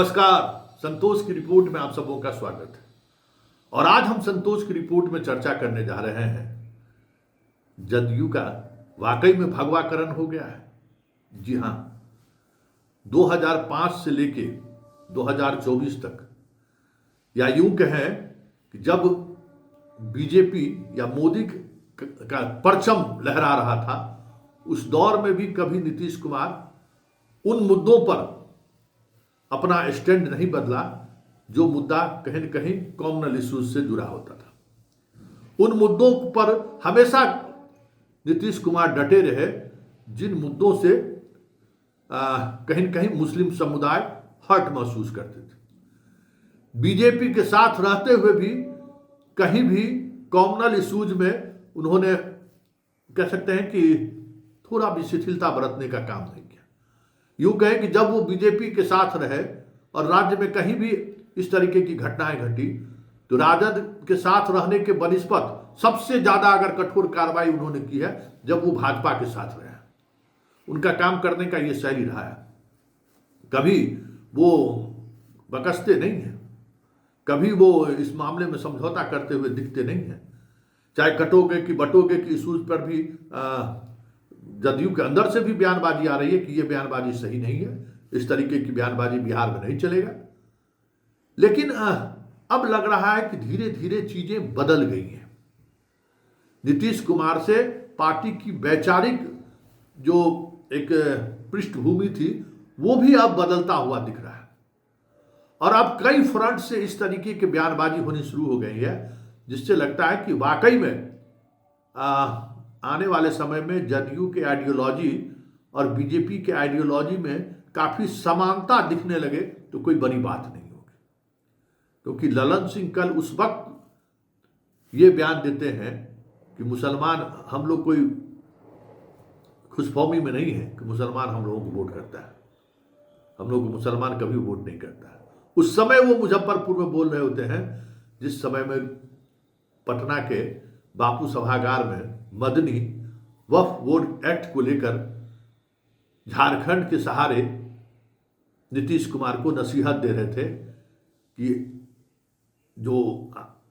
नमस्कार। संतोष की रिपोर्ट में आप सबों का स्वागत है। और आज हम संतोष की रिपोर्ट में चर्चा करने जा रहे हैं जदयू का वाकई में भगवाकरण हो गया है। जी हां, 2005 से लेके 2024 तक, या यूं कहें कि जब बीजेपी या मोदी का परचम लहरा रहा था, उस दौर में भी कभी नीतीश कुमार उन मुद्दों पर अपना स्टैंड नहीं बदला जो मुद्दा कहीं न कहीं कॉमनल इश्यूज से जुड़ा होता था। उन मुद्दों पर हमेशा नीतीश कुमार डटे रहे जिन मुद्दों से कहीं न कहीं मुस्लिम समुदाय हर्ट महसूस करते थे। बीजेपी के साथ रहते हुए भी कहीं भी कॉमनल इश्यूज में उन्होंने कह सकते हैं कि थोड़ा भी शिथिलता बरतने का काम नहीं किया। यूं कहें कि जब वो बीजेपी के साथ रहे और राज्य में कहीं भी इस तरीके की घटनाएं घटी, तो राजद के साथ रहने के बनिस्पत सबसे ज्यादा अगर कठोर कार्रवाई उन्होंने की है जब वो भाजपा के साथ रहे। उनका काम करने का ये शैली रहा है। कभी वो बकसते नहीं है, कभी वो इस मामले में समझौता करते हुए दिखते नहीं है। चाहे कटोगे कि बटोगे की इशूज पर भी जदयू के अंदर से भी बयानबाजी आ रही है कि ये बयानबाजी सही नहीं है, इस तरीके की बयानबाजी बिहार में नहीं चलेगा। लेकिन अब लग रहा है कि धीरे धीरे चीजें बदल गई हैं। नीतीश कुमार से पार्टी की वैचारिक जो एक पृष्ठभूमि थी वो भी अब बदलता हुआ दिख रहा है। और अब कई फ्रंट से इस तरीके की बयानबाजी होनी शुरू हो गई है जिससे लगता है कि वाकई में आने वाले समय में जदयू के आइडियोलॉजी और बीजेपी के आइडियोलॉजी में काफी समानता दिखने लगे तो कोई बड़ी बात नहीं होगी। क्योंकि ललन सिंह कल उस वक्त ये बयान देते हैं कि मुसलमान, हम लोग कोई खुशफहमी में नहीं है कि मुसलमान हम लोगों को वोट करता है, हम लोग को मुसलमान कभी वोट नहीं करता है। उस समय वो मुजफ्फरपुर में बोल रहे होते हैं जिस समय में पटना के बापू सभागार में मदनी वक्फ बोर्ड एक्ट को लेकर झारखंड के सहारे नीतीश कुमार को नसीहत दे रहे थे कि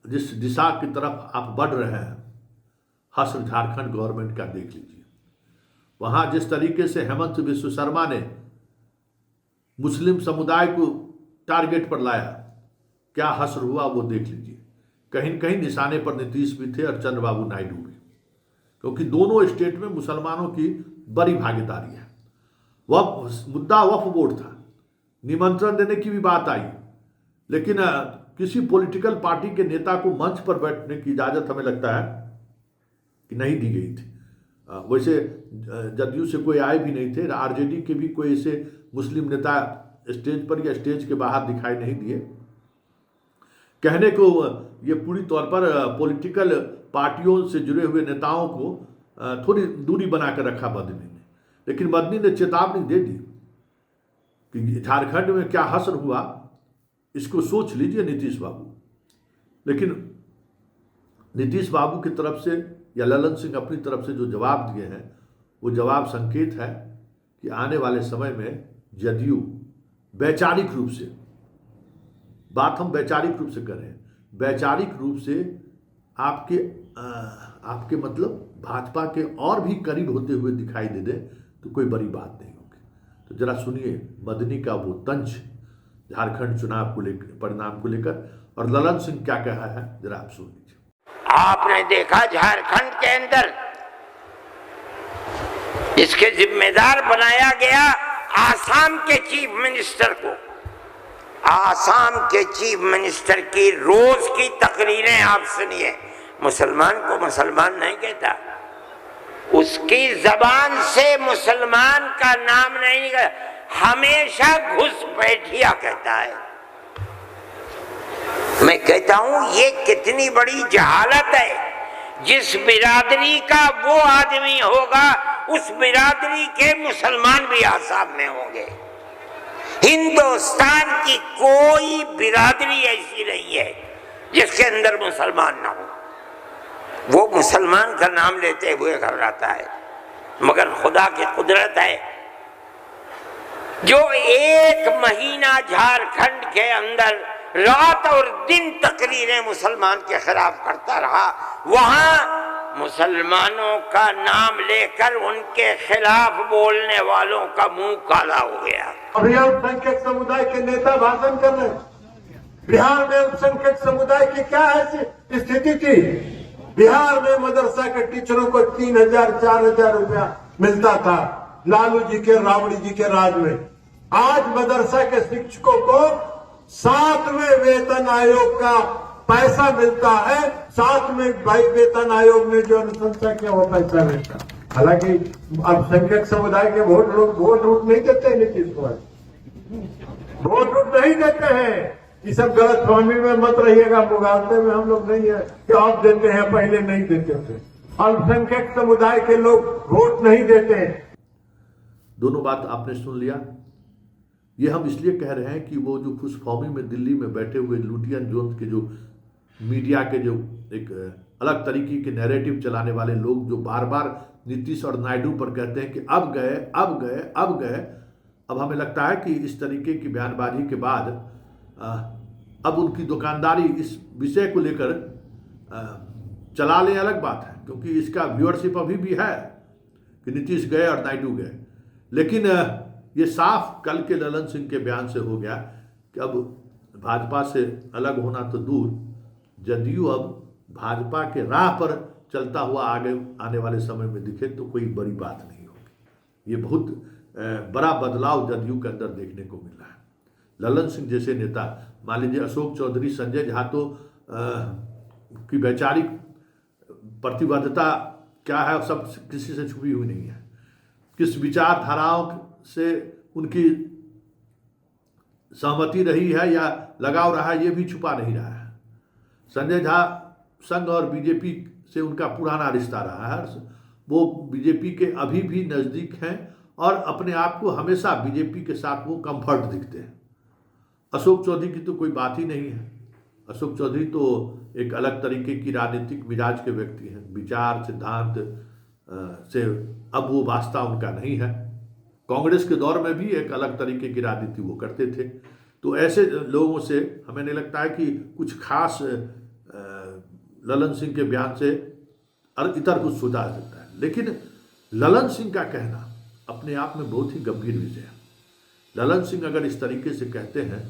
जिस दिशा की तरफ आप बढ़ रहे हैं, हस्र झारखंड गवर्नमेंट का देख लीजिए। वहां जिस तरीके से हेमंत बिस्व शर्मा ने मुस्लिम समुदाय को टारगेट पर लाया, क्या हस्र हुआ वो देख लीजिए। कहीं न कहीं निशाने पर नीतीश भी थे और चंद्रबाबू नायडू भी, क्योंकि दोनों स्टेट में मुसलमानों की बड़ी भागीदारी है। वह मुद्दा वक्फ बोर्ड था, निमंत्रण देने की भी बात आई, लेकिन किसी पॉलिटिकल पार्टी के नेता को मंच पर बैठने की इजाजत हमें लगता है कि नहीं दी गई थी। वैसे जदयू से कोई आए भी नहीं थे, आरजेडी के भी कोई ऐसे मुस्लिम नेता स्टेज पर या स्टेज के बाहर दिखाई नहीं दिए। कहने को ये पूरी तौर पर पॉलिटिकल पार्टियों से जुड़े हुए नेताओं को थोड़ी दूरी बनाकर रखा मदनी ने, लेकिन मदनी ने चेतावनी दे दी कि झारखंड में क्या हश्र हुआ इसको सोच लीजिए नीतीश बाबू। लेकिन नीतीश बाबू की तरफ से या ललन सिंह अपनी तरफ से जो जवाब दिए हैं वो जवाब संकेत है कि आने वाले समय में जदयू वैचारिक रूप से, बात हम वैचारिक रूप से कर रहे हैं, वैचारिक रूप से आपके मतलब भाजपा के और भी करीब होते हुए दिखाई दे दे तो कोई बड़ी बात नहीं होगी। तो जरा सुनिए मदनी का वो तंज झारखंड चुनाव को लेकर, परिणाम को लेकर, और ललन सिंह क्या कहा है, जरा आप सुन लीजिए। आपने देखा झारखंड के अंदर इसके जिम्मेदार बनाया गया आसाम के चीफ मिनिस्टर को। आसाम के चीफ मिनिस्टर की रोज की तकरीरें आप सुनिए, मुसलमान को मुसलमान नहीं कहता, उसकी जबान से मुसलमान का नाम नहीं, हमेशा घुसपैठिया कहता है। मैं कहता हूं ये कितनी बड़ी जहालत है। जिस बिरादरी का वो आदमी होगा उस बिरादरी के मुसलमान भी आसाम में होंगे। हिंदुस्तान की कोई बिरादरी ऐसी नहीं है जिसके अंदर मुसलमान ना हो। वो मुसलमान का नाम लेते हुए घबराता है, मगर खुदा की कुदरत है जो एक महीना झारखंड के अंदर रात और दिन तकरीरें मुसलमान के खिलाफ करता रहा, वहां मुसलमानों का नाम लेकर उनके खिलाफ बोलने वालों का मुंह काला हो गया। अभी अल्पसंख्यक समुदाय के नेता भाषण कर रहे हैं। बिहार में अल्पसंख्यक समुदाय की क्या है स्थिति थी? बिहार में मदरसा के टीचरों को 3,000 4,000 रुपया मिलता था लालू जी के राबड़ी जी के राज में। आज मदरसा के शिक्षकों को 7वें वेतन आयोग का पैसा मिलता है। 7वें वेतन आयोग ने जो अनुशंसा किया वो पैसा मिलता। हालांकि अल्पसंख्यक समुदाय के लोग वोट नहीं देते हैं नीतीश कुमार, वोट नहीं देते हैं। ये सब गलत फहमी में मत रहिएगा, मुगालते में हम लोग नहीं है कि आप देते हैं, पहले नहीं देते थे। अल्पसंख्यक समुदाय के लोग वोट नहीं देते हैं। दोनों बात आपने सुन लिया। ये हम इसलिए कह रहे हैं कि वो जो खुशफहमी में दिल्ली में बैठे हुए लुटियन जोन्स के जो मीडिया के जो एक अलग तरीके के नैरेटिव चलाने वाले लोग जो बार बार नीतीश और नायडू पर कहते हैं कि अब गए अब गए अब गए, अब हमें लगता है कि इस तरीके की बयानबाजी के बाद अब उनकी दुकानदारी इस विषय को लेकर चला ले अलग बात है, क्योंकि इसका व्यूअरशिप अभी भी है कि नीतीश गए और नायडू गए। लेकिन ये साफ कल के ललन सिंह के बयान से हो गया कि अब भाजपा से अलग होना तो दूर, जदयू अब भाजपा के राह पर चलता हुआ आगे आने वाले समय में दिखे तो कोई बड़ी बात नहीं होगी। ये बहुत बड़ा बदलाव जदयू के अंदर देखने को मिल रहा है। ललन सिंह जैसे नेता, मान लीजिए अशोक चौधरी, संजय झा तो की वैचारिक प्रतिबद्धता क्या है सब किसी से छुपी हुई नहीं है। किस विचारधाराओं से उनकी सहमति रही है या लगाव रहा है ये भी छुपा नहीं रहा है। संजय झा संघ और बीजेपी से उनका पुराना रिश्ता रहा है, वो बीजेपी के अभी भी नज़दीक हैं और अपने आप को हमेशा बीजेपी के साथ वो कंफर्ट दिखते हैं। अशोक चौधरी की तो कोई बात ही नहीं है। अशोक चौधरी तो एक अलग तरीके की राजनीतिक मिजाज के व्यक्ति हैं, विचार सिद्धांत से अब वो वास्ता उनका नहीं है। कांग्रेस के दौर में भी एक अलग तरीके की राजनीति वो करते थे। तो ऐसे लोगों से हमें नहीं लगता है कि कुछ खास ललन सिंह के बयान से इतर कुछ सोचा जा सकता है। लेकिन ललन सिंह का कहना अपने आप में बहुत ही गंभीर विषय है। ललन सिंह अगर इस तरीके से कहते हैं,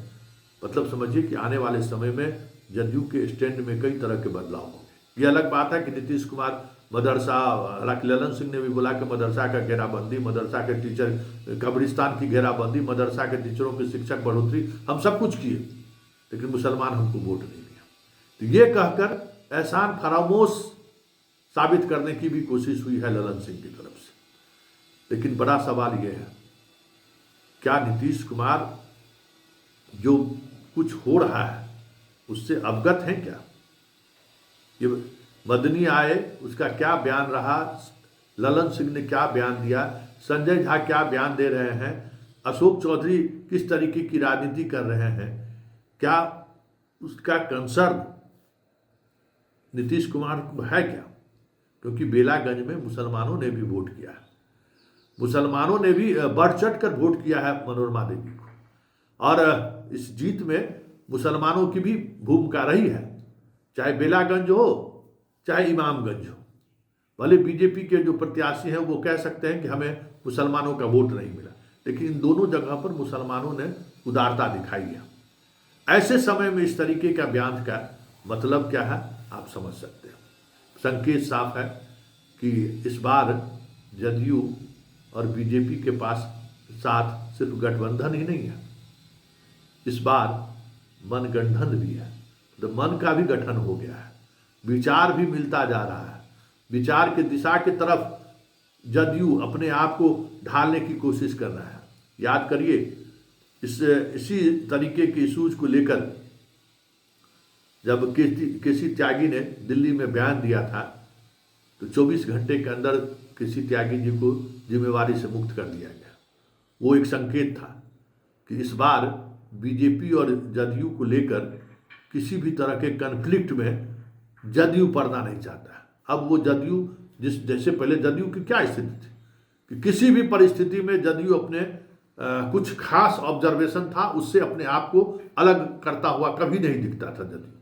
मतलब समझिए कि आने वाले समय में जदयू के स्टैंड में कई तरह के बदलाव होंगे। ये अलग बात है कि नीतीश कुमार मदरसा, हालांकि ललन सिंह ने भी बोला कि मदरसा का घेराबंदी, मदरसा के टीचर कब्रिस्तान की घेराबंदी, मदरसा के टीचरों की शिक्षक बढ़ोतरी, हम सब कुछ किए, लेकिन मुसलमान हमको वोट नहीं दिया। तो ये कहकर एहसान फरामोश साबित करने की भी कोशिश हुई है ललन सिंह की तरफ से। लेकिन बड़ा सवाल ये है, क्या नीतीश कुमार जो कुछ हो रहा है उससे अवगत हैं क्या? ये मदनी आए, उसका क्या बयान रहा, ललन सिंह ने क्या बयान दिया, संजय झा क्या बयान दे रहे हैं, अशोक चौधरी किस तरीके की राजनीति कर रहे हैं, क्या उसका कंसर्न नीतीश कुमार को है क्या? क्योंकि बेलागंज में मुसलमानों ने भी वोट किया है, मुसलमानों ने भी बढ़ चढ़ कर वोट किया है मनोरमा देवी को, और इस जीत में मुसलमानों की भी भूमिका रही है, चाहे बेलागंज हो चाहे इमामगंज हो। भले बीजेपी के जो प्रत्याशी हैं वो कह सकते हैं कि हमें मुसलमानों का वोट नहीं मिला, लेकिन इन दोनों जगह पर मुसलमानों ने उदारता दिखाई है। ऐसे समय में इस तरीके का बयान का मतलब क्या है आप समझ सकते हैं। संकेत साफ है कि इस बार जदयू और बीजेपी के पास साथ सिर्फ गठबंधन ही नहीं है, इस बार मनगठबंधन भी है। तो मन का भी गठन हो गया है, विचार भी मिलता जा रहा है, विचार के दिशा की तरफ जदयू अपने आप को ढालने की कोशिश कर रहा है। याद करिए इसी तरीके के इशूज को लेकर जब केसी त्यागी ने दिल्ली में बयान दिया था तो 24 घंटे के अंदर केसी त्यागी जी को जिम्मेवारी से मुक्त कर दिया गया। वो एक संकेत था कि इस बार बीजेपी और जदयू को लेकर किसी भी तरह के कन्फ्लिक्ट में जदयू पड़ना नहीं चाहता है। अब वो जदयू जैसे पहले जदयू की क्या स्थिति थी कि किसी भी परिस्थिति में जदयू अपने कुछ खास ऑब्जर्वेशन था, उससे अपने आप को अलग करता हुआ कभी नहीं दिखता था जदयू।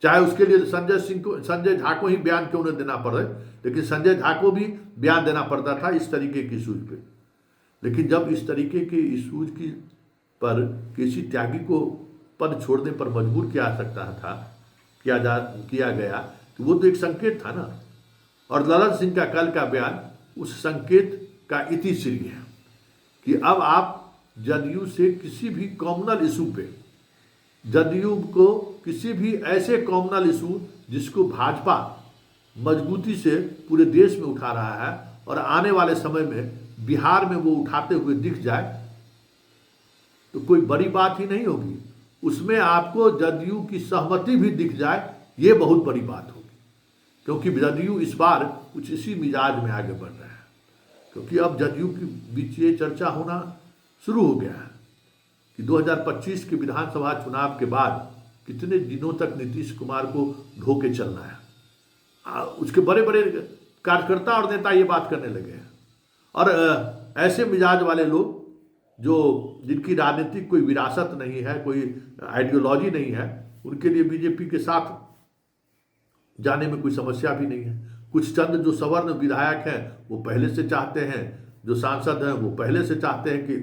चाहे उसके लिए संजय झा को ही बयान क्यों न देना पड़े, लेकिन संजय झा को भी बयान देना पड़ता था इस तरीके की इशूज पे। लेकिन जब इस तरीके के इशूज की पर केसी त्यागी को पद छोड़ने पर मजबूर किया गया, तो वो तो एक संकेत था ना। और ललन सिंह का कल का बयान उस संकेत का इतिश्री है कि अब आप जदयू से किसी भी कॉमनल इशू पे, जदयू को किसी भी ऐसे कॉमनल इशू जिसको भाजपा मजबूती से पूरे देश में उठा रहा है और आने वाले समय में बिहार में वो उठाते हुए दिख जाए, तो कोई बड़ी बात ही नहीं होगी। उसमें आपको जदयू की सहमति भी दिख जाए, ये बहुत बड़ी बात होगी। क्योंकि जदयू इस बार कुछ इसी मिजाज में आगे बढ़ रहा है, क्योंकि अब जदयू के बीच ये चर्चा होना शुरू हो गया है कि 2025 के विधानसभा चुनाव के बाद कितने दिनों तक नीतीश कुमार को ढोके चलना है। उसके बड़े बड़े कार्यकर्ता और नेता ये बात करने लगे हैं। और ऐसे मिजाज वाले लोग जिनकी राजनीतिक कोई विरासत नहीं है, कोई आइडियोलॉजी नहीं है, उनके लिए बीजेपी के साथ जाने में कोई समस्या भी नहीं है। कुछ चंद जो सवर्ण विधायक हैं वो पहले से चाहते हैं, जो सांसद हैं वो पहले से चाहते हैं कि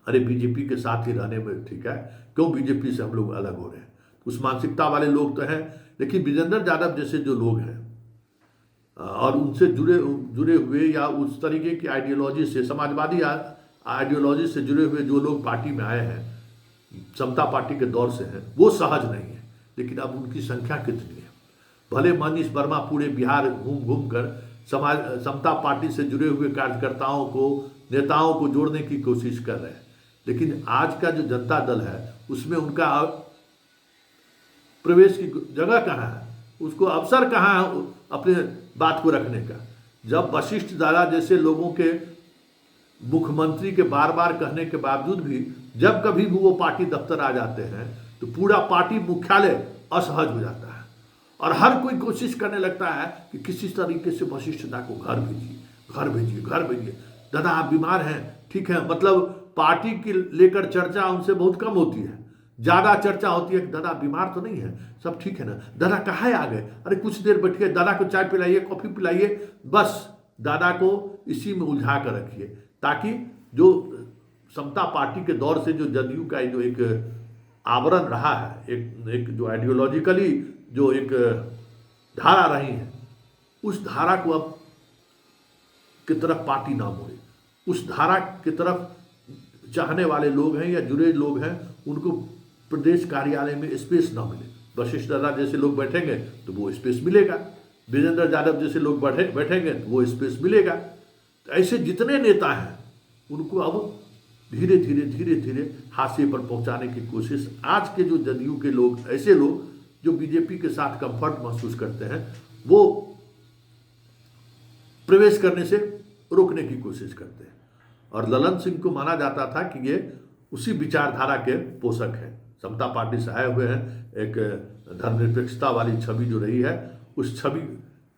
अरे बीजेपी के साथ ही रहने में ठीक है, क्यों बीजेपी से हम लोग अलग हो रहे हैं। उस मानसिकता वाले लोग तो हैं। लेकिन विजेंद्र यादव जैसे जो लोग हैं और उनसे जुड़े हुए या उस तरीके की आइडियोलॉजी से, समाजवादी आइडियोलॉजी से जुड़े हुए जो लोग पार्टी में आए हैं, समता पार्टी के दौर से हैं, वो सहज नहीं है। लेकिन अब उनकी संख्या कितनी है? भले मनीष वर्मा पूरे बिहार घूम कर समता पार्टी से जुड़े हुए कार्यकर्ताओं को, नेताओं को जोड़ने की कोशिश कर रहे हैं, लेकिन आज का जो जनता दल है उसमें उनका प्रवेश की जगह कहाँ है, उसको अवसर कहाँ है अपने बात को रखने का। जब वशिष्ठ दादा जैसे लोगों के मुख्यमंत्री के बार बार कहने के बावजूद भी जब कभी भी वो पार्टी दफ्तर आ जाते हैं तो पूरा पार्टी मुख्यालय असहज हो जाता है और हर कोई कोशिश करने लगता है कि किसी तरीके से वशिष्ठ दादा को घर भेजिए। दादा आप बीमार हैं, ठीक है, मतलब पार्टी की लेकर चर्चा उनसे बहुत कम होती है। ज़्यादा चर्चा होती है कि दादा बीमार तो नहीं है, सब ठीक है ना, दादा कहाँ आ गए, अरे कुछ देर बैठिए, दादा को चाय पिलाइए, कॉफ़ी पिलाइए। बस दादा को इसी में उलझा कर रखिए, ताकि जो समता पार्टी के दौर से जो जदयू का जो एक आवरण रहा है, एक जो आइडियोलॉजिकली जो एक धारा रही है, उस धारा को अब की तरफ पार्टी ना मोड़े। उस धारा की तरफ चाहने वाले लोग हैं या जुड़े लोग हैं, उनको प्रदेश कार्यालय में स्पेस ना मिले। वशिष्ठ दादा जैसे लोग बैठेंगे तो वो स्पेस मिलेगा, विजेंद्र यादव जैसे लोग बैठेंगे तो वो स्पेस मिलेगा। तो ऐसे जितने नेता हैं उनको अब धीरे धीरे हाशिए पर पहुंचाने की कोशिश आज के जो जदयू के लोग, ऐसे लोग जो बीजेपी के साथ कंफर्ट महसूस करते हैं, वो प्रवेश करने से रोकने की कोशिश करते हैं। और ललन सिंह को माना जाता था कि ये उसी विचारधारा के पोषक हैं, समता पार्टी से आए हुए हैं। एक धर्मनिरपेक्षता वाली छवि जो रही है, उस छवि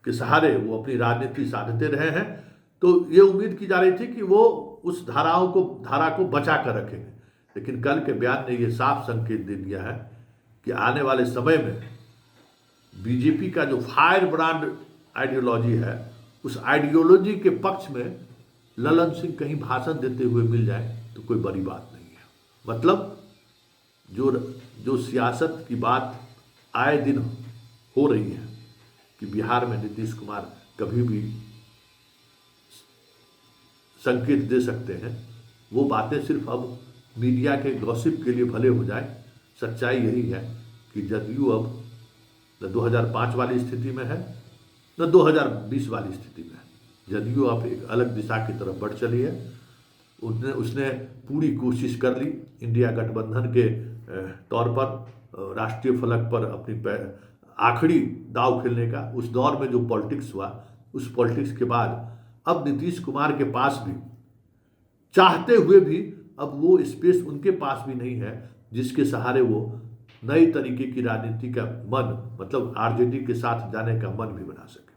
के सहारे वो अपनी राजनीति साधते रहे हैं। तो ये उम्मीद की जा रही थी कि वो उस धारा को बचा कर रखेंगे। लेकिन कल के बयान ने ये साफ संकेत दे दिया है कि आने वाले समय में बीजेपी का जो फायर ब्रांड आइडियोलॉजी है, उस आइडियोलॉजी के पक्ष में ललन सिंह कहीं भाषण देते हुए मिल जाए तो कोई बड़ी बात नहीं है। मतलब जो सियासत की बात आए दिन हो रही है कि बिहार में नीतीश कुमार कभी भी संकेत दे सकते हैं, वो बातें सिर्फ अब मीडिया के गॉसिप के लिए भले हो जाए। सच्चाई यही है कि जदयू अब न 2005 वाली स्थिति में है न 2020 वाली स्थिति में है। जदयू अब एक अलग दिशा की तरफ बढ़ चली है। उसने पूरी कोशिश कर ली इंडिया गठबंधन के तौर पर राष्ट्रीय फलक पर अपनी आखिरी दाव खेलने का। उस दौर में जो पॉलिटिक्स हुआ, उस पॉलिटिक्स के बाद अब नीतीश कुमार के पास भी, चाहते हुए भी, अब वो स्पेस उनके पास भी नहीं है जिसके सहारे वो नई तरीके की राजनीति का मन, मतलब आरजेडी के साथ जाने का मन भी बना सके।